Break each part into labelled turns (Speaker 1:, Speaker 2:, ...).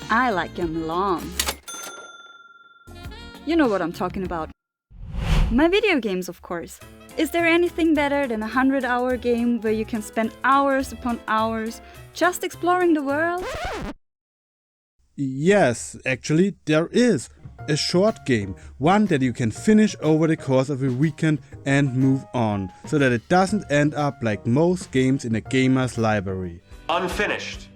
Speaker 1: I like them long. You know what I'm talking about. My video games, of course. Is there anything better than a 100-hour game where you can spend hours upon hours just exploring the world?
Speaker 2: Yes, actually there is. A short game, one that you can finish over the course of a weekend and move on, so that it doesn't end up like most games in a gamer's library.
Speaker 3: Unfinished.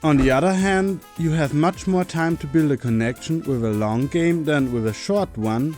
Speaker 2: On the other hand, you have much more time to build a connection with a long game than with a short one.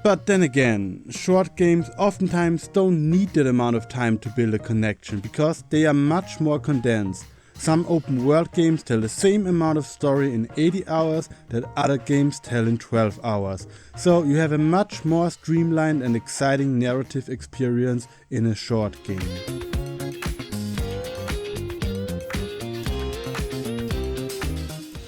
Speaker 2: But then again, short games oftentimes don't need that amount of time to build a connection because they are much more condensed. Some open world games tell the same amount of story in 80 hours that other games tell in 12 hours. So you have a much more streamlined and exciting narrative experience in a short game.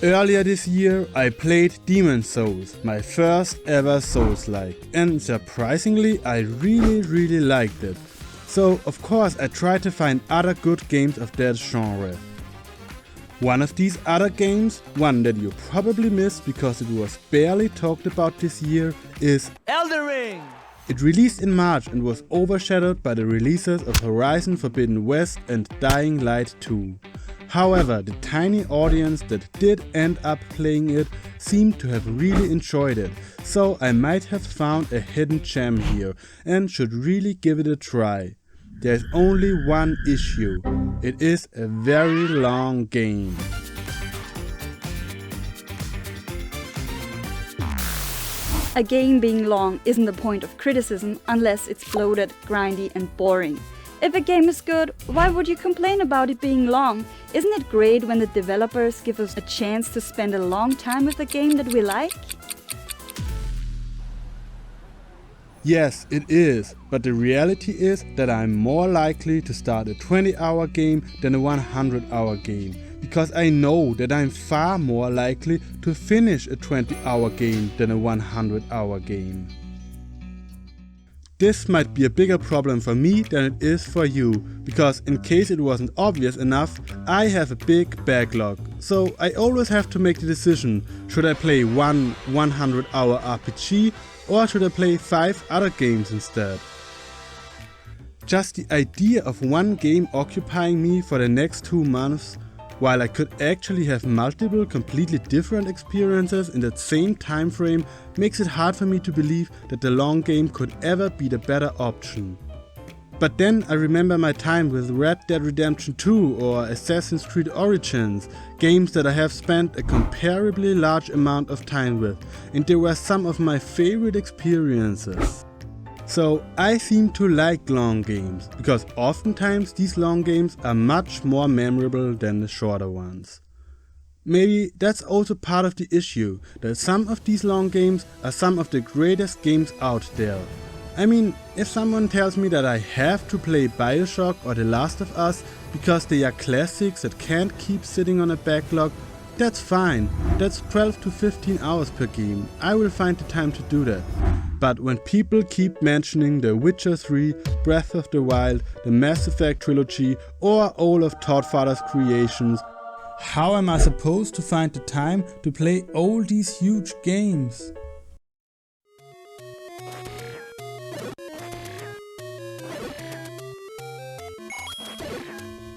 Speaker 2: Earlier this year I played Demon's Souls, my first ever Souls-like, and surprisingly I really liked it. So of course I tried to find other good games of that genre. One of these other games, one that you probably missed because it was barely talked about this year, is
Speaker 4: Elden Ring!
Speaker 2: It released in March and was overshadowed by the releases of Horizon Forbidden West and Dying Light 2. However, the tiny audience that did end up playing it seemed to have really enjoyed it, so I might have found a hidden gem here and should really give it a try. There's only one issue. It is a very long game.
Speaker 1: A game being long isn't the point of criticism unless it's bloated, grindy and boring. If a game is good, why would you complain about it being long? Isn't it great when the developers give us a chance to spend a long time with a game that we like?
Speaker 2: Yes, it is, but the reality is that I'm more likely to start a 20-hour game than a 100-hour game, because I know that I'm far more likely to finish a 20-hour game than a 100-hour game. This might be a bigger problem for me than it is for you, because in case it wasn't obvious enough, I have a big backlog. So I always have to make the decision, should I play one 100-hour RPG or should I play 5 other games instead? Just the idea of one game occupying me for the next 2 months, while I could actually have multiple completely different experiences in that same time frame, makes it hard for me to believe that the long game could ever be the better option. But then I remember my time with Red Dead Redemption 2 or Assassin's Creed Origins, games that I have spent a comparably large amount of time with, and they were some of my favorite experiences. So I seem to like long games, because oftentimes these long games are much more memorable than the shorter ones. Maybe that's also part of the issue, that some of these long games are some of the greatest games out there. I mean, if someone tells me that I have to play Bioshock or The Last of Us because they are classics that can't keep sitting on a backlog, that's fine. That's 12 to 15 hours per game. I will find the time to do that. But when people keep mentioning The Witcher 3, Breath of the Wild, the Mass Effect trilogy or all of Toddfather's creations, how am I supposed to find the time to play all these huge games?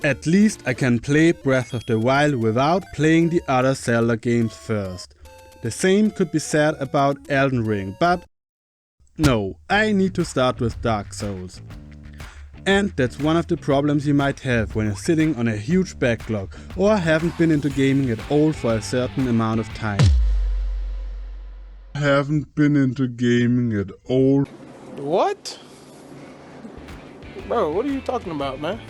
Speaker 2: At least I can play Breath of the Wild without playing the other Zelda games first. The same could be said about Elden Ring, but no, I need to start with Dark Souls. And that's one of the problems you might have when you're sitting on a huge backlog or haven't been into gaming at all for a certain amount of time. Haven't been into gaming at all.
Speaker 4: What? Bro, what are you talking about, man?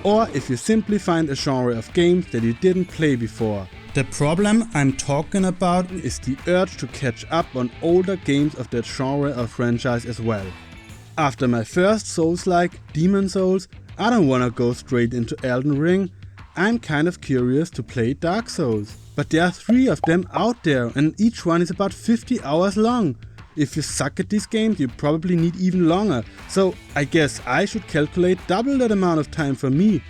Speaker 2: Or if you simply find a genre of games that you didn't play before. The problem I'm talking about is the urge to catch up on older games of that genre or franchise as well. After my first Souls-like, Demon's Souls, I don't wanna go straight into Elden Ring. I'm kind of curious to play Dark Souls. But there are 3 of them out there and each one is about 50 hours long. If you suck at these games, you probably need even longer. So I guess I should calculate double that amount of time for me.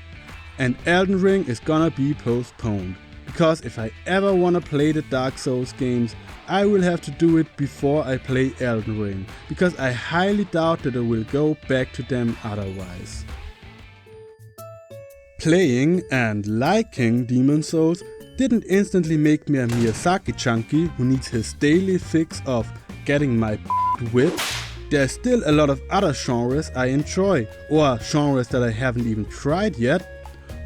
Speaker 2: And Elden Ring is gonna be postponed. because if I ever wanna play the Dark Souls games, I will have to do it before I play Elden Ring, because I highly doubt that I will go back to them otherwise. Playing and liking Demon's Souls didn't instantly make me a Miyazaki junkie who needs his daily fix of getting my whipped. There's still a lot of other genres I enjoy, or genres that I haven't even tried yet.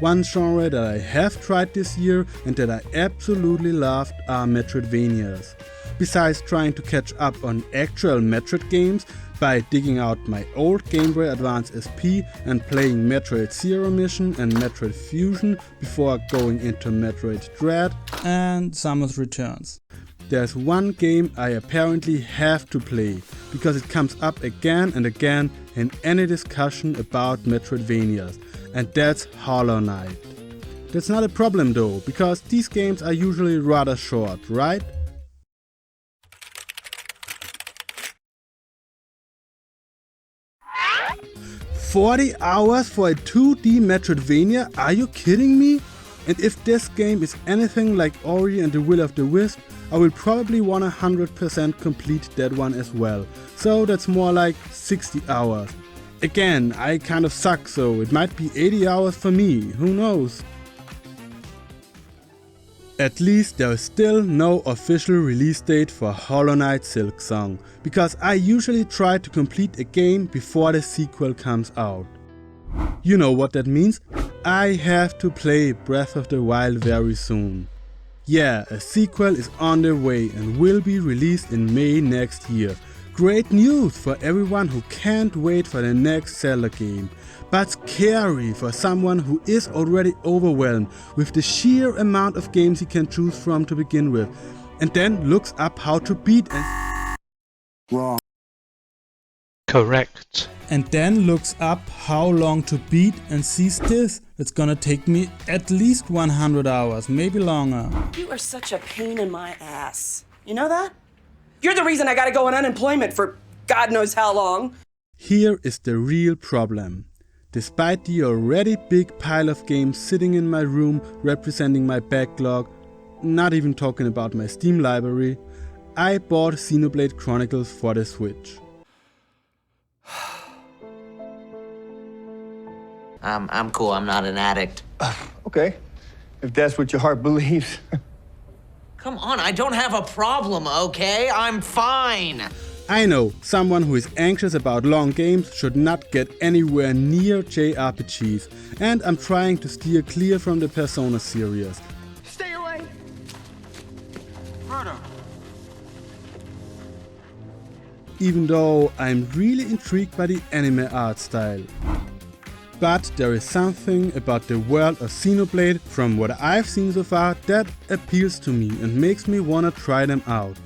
Speaker 2: One genre that I have tried this year and that I absolutely loved are Metroidvanias. Besides trying to catch up on actual Metroid games by digging out my old Game Boy Advance SP and playing Metroid Zero Mission and Metroid Fusion before going into Metroid Dread and Samus Returns. There's one game I apparently have to play, because it comes up again and again in any discussion about Metroidvanias, and that's Hollow Knight. That's not a problem though, because these games are usually rather short, right? $40 hours for a 2D Metroidvania? Are you kidding me? And if this game is anything like Ori and the Will of the Wisp, I will probably want 100% complete that one as well. So that's more like 60 hours. Again, I kind of suck, so it might be 80 hours for me, who knows? At least there is still no official release date for Hollow Knight Silksong, because I usually try to complete a game before the sequel comes out. You know what that means? I have to play Breath of the Wild very soon. Yeah, a sequel is on the way and will be released in May next year. Great news for everyone who can't wait for the next Zelda game. But scary for someone who is already overwhelmed with the sheer amount of games he can choose from to begin with, and then looks up how to beat and
Speaker 3: Wrong.
Speaker 5: Correct.
Speaker 2: and then looks up how long to beat and sees this. It's gonna take me at least 100 hours, maybe longer.
Speaker 6: You are such a pain in my ass. You know that? You're the reason I gotta go on unemployment for God knows how long.
Speaker 2: Here is the real problem. Despite the already big pile of games sitting in my room representing my backlog, not even talking about my Steam library, I bought Xenoblade Chronicles for the Switch.
Speaker 7: I'm cool, I'm not an addict.
Speaker 3: Okay, if that's what your heart believes.
Speaker 7: Come on, I don't have a problem, okay? I'm fine.
Speaker 2: I know, someone who is anxious about long games should not get anywhere near JRPGs, and I'm trying to steer clear from the Persona series.
Speaker 3: Stay away! Frodo.
Speaker 2: Even though I'm really intrigued by the anime art style. But there is something about the world of Xenoblade, from what I've seen so far, that appeals to me and makes me wanna try them out.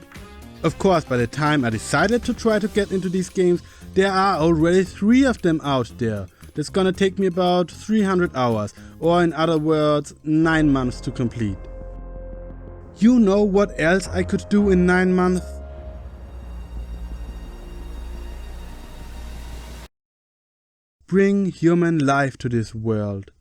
Speaker 2: Of course, by the time I decided to try to get into these games, there are already 3 of them out there. That's gonna take me about 300 hours, or in other words, 9 months to complete. You know what else I could do in 9 months? Bring human life to this world.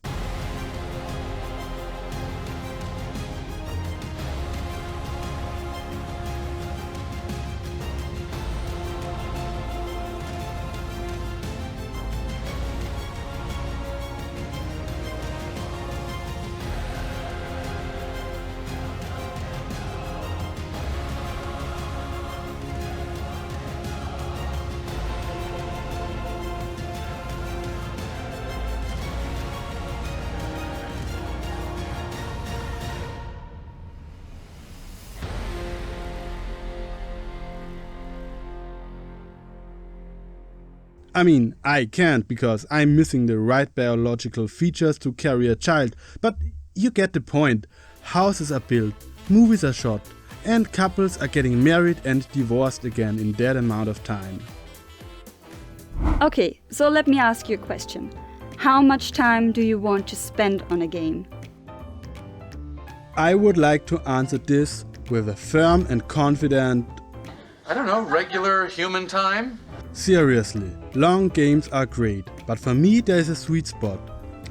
Speaker 2: I mean, I can't because I'm missing the right biological features to carry a child, but you get the point. Houses are built, movies are shot, and couples are getting married and divorced again in that amount of time.
Speaker 1: Okay, so let me ask you a question. How much time do you want to spend on a game?
Speaker 2: I would like to answer this with a firm and confident
Speaker 8: I don't know, regular human time?
Speaker 2: seriously. Long games are great, but for me there is a sweet spot.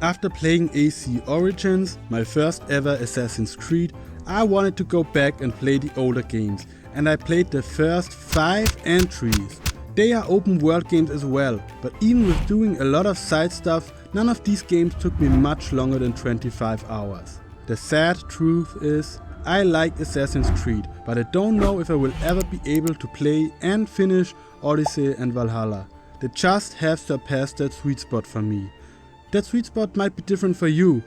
Speaker 2: After playing AC Origins, my first ever Assassin's Creed, I wanted to go back and play the older games, and I played the first 5 entries. They are open world games as well, but even with doing a lot of side stuff, none of these games took me much longer than 25 hours. The sad truth is, I like Assassin's Creed, but I don't know if I will ever be able to play and finish Odyssey and Valhalla. They just have surpassed that sweet spot for me. That sweet spot might be different for you.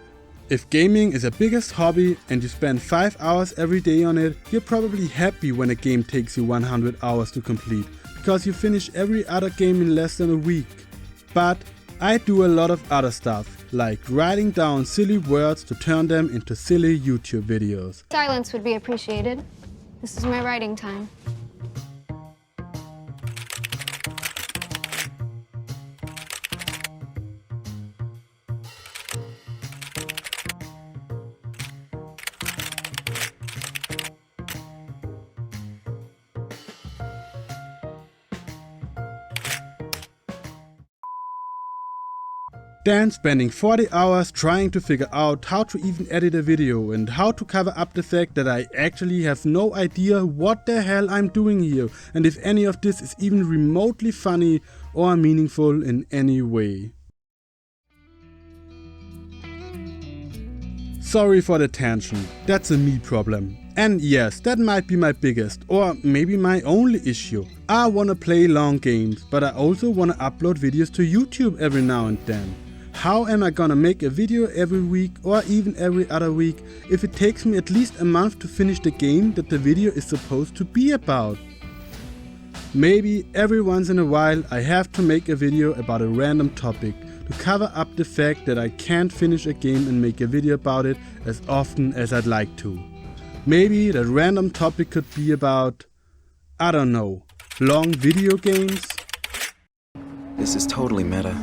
Speaker 2: If gaming is your biggest hobby and you spend 5 hours every day on it, you're probably happy when a game takes you 100 hours to complete, because you finish every other game in less than a week. But I do a lot of other stuff, like writing down silly words to turn them into silly YouTube videos.
Speaker 5: Silence would be appreciated. This is my writing time.
Speaker 2: Then spending 40 hours trying to figure out how to even edit a video and how to cover up the fact that I actually have no idea what the hell I'm doing here and if any of this is even remotely funny or meaningful in any way. Sorry for the tension, that's a me problem. And yes, that might be my biggest or maybe my only issue. I wanna play long games, but I also wanna upload videos to YouTube every now and then. How am I gonna make a video every week or even every other week if it takes me at least a month to finish the game that the video is supposed to be about? Maybe every once in a while I have to make a video about a random topic to cover up the fact that I can't finish a game and make a video about it as often as I'd like to. Maybe that random topic could be about, I don't know, long video games?
Speaker 9: This is totally meta.